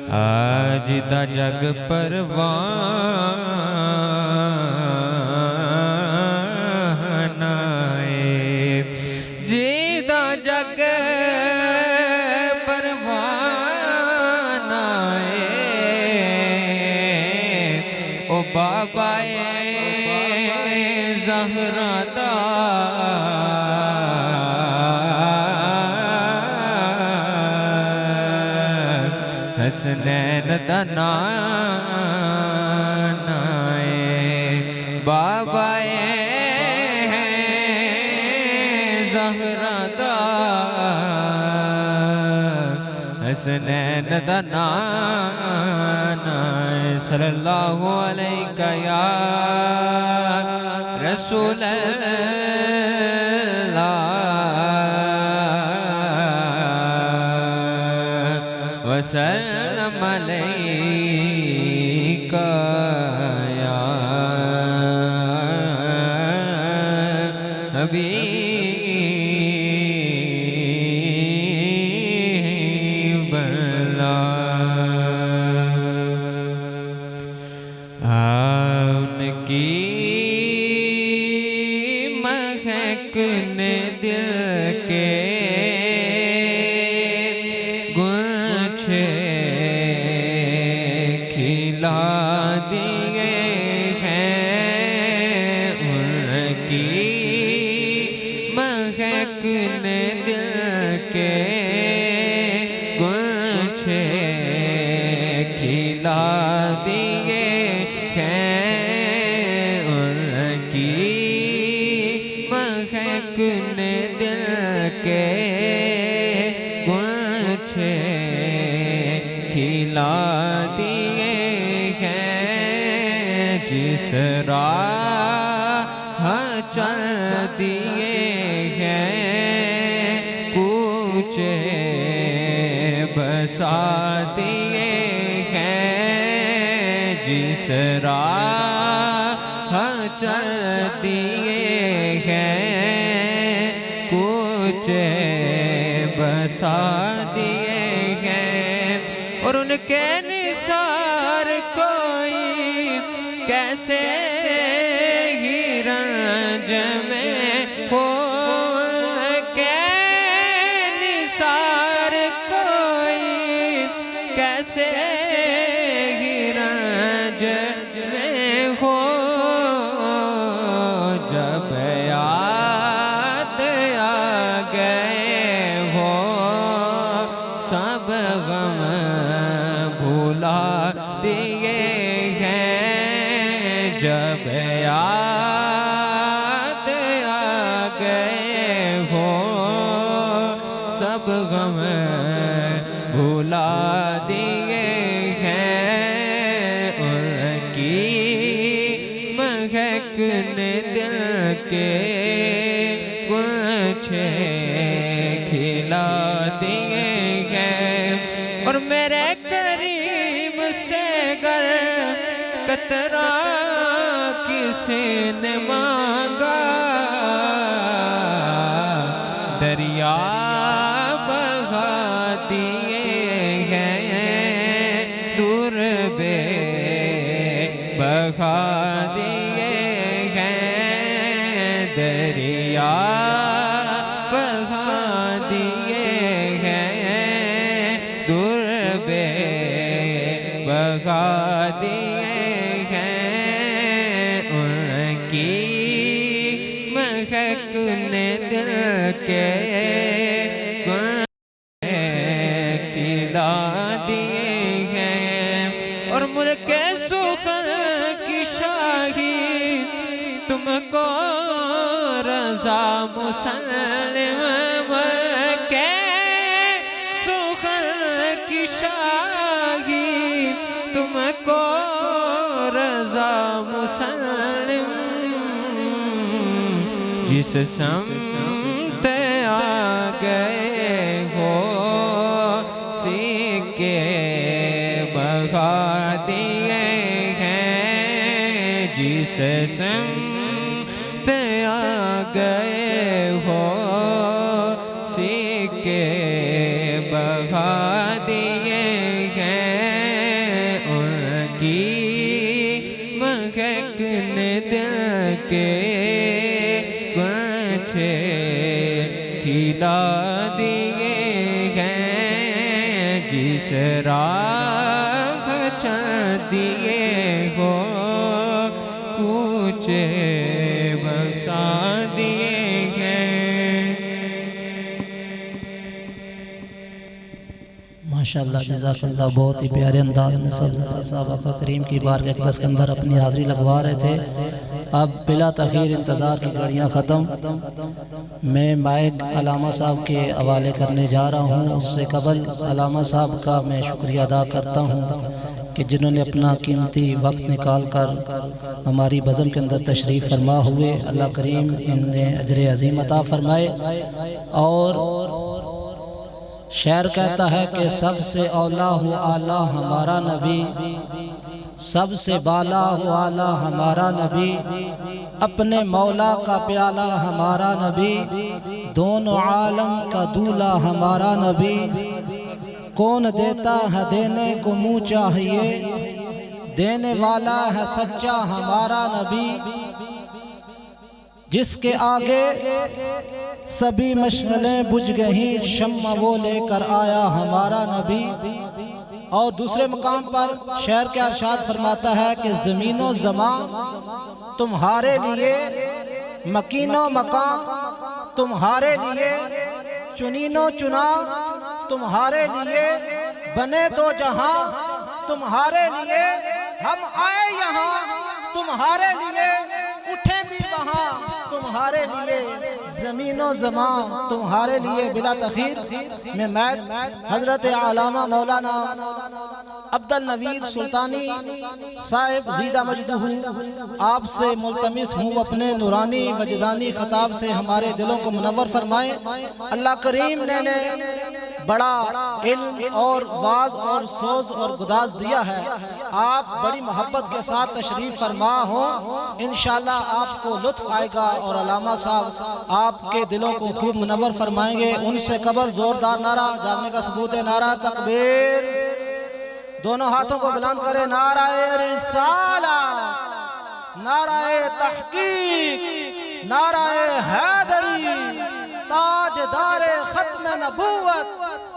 آج دا جگ پروان آئے جی دا جگ پروان آئے او بابا زہرا دا حسنین دا نان آئے بابا زہرا دا حسنین دا نان آئے صلی اللہ علیہ یا رسول اللہ وسلم علیکہ یا حبیب اللہ ان کی مہک نے دل کے کھلا دیے ہیں ان کی مہک نے دل کے گلچھے کھلا دیے ہیں ان کی مہک نے دل کے گلچھے کھلا دیے ہیں جس راہ چل دیے ہیں کوچے بسا دیے ہیں جس راہ چل دیے ہیں کوچے بسا دیے ہیں اور ان کے نثار کوئی کیسے ہی رنج میں ہو کے نثار کوئی کیسے ہی رنج میں ہو جب یاد آ گئے ہو سب غم بھولا دیے ہیں جب یاد آ گئے ہو سب غم بھولا دیے ہیں ان کی مہک نے دل کے گلچھے کھلا دیے ہیں اور میرے کریم سے گر قطرہ کسی نے مانگا دریا بہا دیے ہیں دور بے بہا دیے ہیں دریا بہا دیے ہیں دور بے بہا دیے ہیں ان کی مہک نے دل کے کھلا دیے ہیں اور ملک سخن کی شاہی تم کو رضا مسلم کے سخن کی شاہی تم کو رضا مسلم جس سمت آ گئے ہو سکے بہا دیے ہیں جس سمت آ گئے ہو سکے بہا دیے ہیں اس راہ چل دیے ہو کوچے بسا دیے ہیں۔ ماشاءاللہ جزاک اللہ، بہت ہی پیارے انداز میں سب صحابہ کریم کی بارگاہ اقدس کے اندر اپنی حاضری لگوا رہے تھے۔ اب بلا تاخیر انتظار کی گھڑیاں ختم، میں مائک علامہ صاحب کے حوالے کرنے جا رہا ہوں۔ اس سے قبل علامہ صاحب کا میں شکریہ ادا کرتا ہوں کہ جنہوں نے اپنا قیمتی وقت نکال کر ہماری بزم کے اندر تشریف فرما ہوئے۔ اللہ کریم انہیں اجر عظیم عطا فرمائے۔ اور شعر کہتا ہے کہ سب سے اولا ہو اعلیٰ ہمارا نبی، سب سے بالا ہو اعلیٰ ہمارا نبی، اپنے مولا کا پیالہ ہمارا نبی، دونوں عالم کا دولہ ہمارا نبی، کون دیتا ہے دینے کو منہ چاہیے، دینے والا ہے سچا ہمارا نبی، جس کے آگے سبھی مشغلیں بجھ گئیں، شمع وہ لے کر آیا ہمارا نبی۔ اور دوسرے مقام پر شعر کے ارشاد فرماتا ہے کہ زمین و زمان تمہارے لیے، مکین و مکان تمہارے لیے، چنین و چنا تمہارے لیے، بنے دو جہاں تمہارے لیے، ہم آئے یہاں تمہارے لیے، اٹھے بھی وہاں تمہارے لیے، زمین و زمان تمہارے لیے۔ بلا تاخیر میں حضرت علامہ مولانا عبدالنوید سلطانی صاحب زیدہ مجدہ آپ سے ملتمس ہوں اپنے نورانی وجدانی خطاب سے ہمارے دلوں کو منور فرمائیں۔ اللہ کریم نے بڑا علم اور واز اور سوز اور گداز دیا ہے، آپ بڑی محبت کے ساتھ تشریف فرما ہوں، انشاءاللہ آپ کو لطف آئے گا اور علامہ صاحب آپ کے دلوں کو خوب منور فرمائیں گے۔ ان سے قبل زوردار نعرہ جاگنے کا ثبوت ہے، نعرہ تکبیر، دونوں ہاتھوں کو بلند کریں، نعرہ رسالہ، نعرہ تحقیق، نعرہ حیدری، تاجدار ختم نبوت،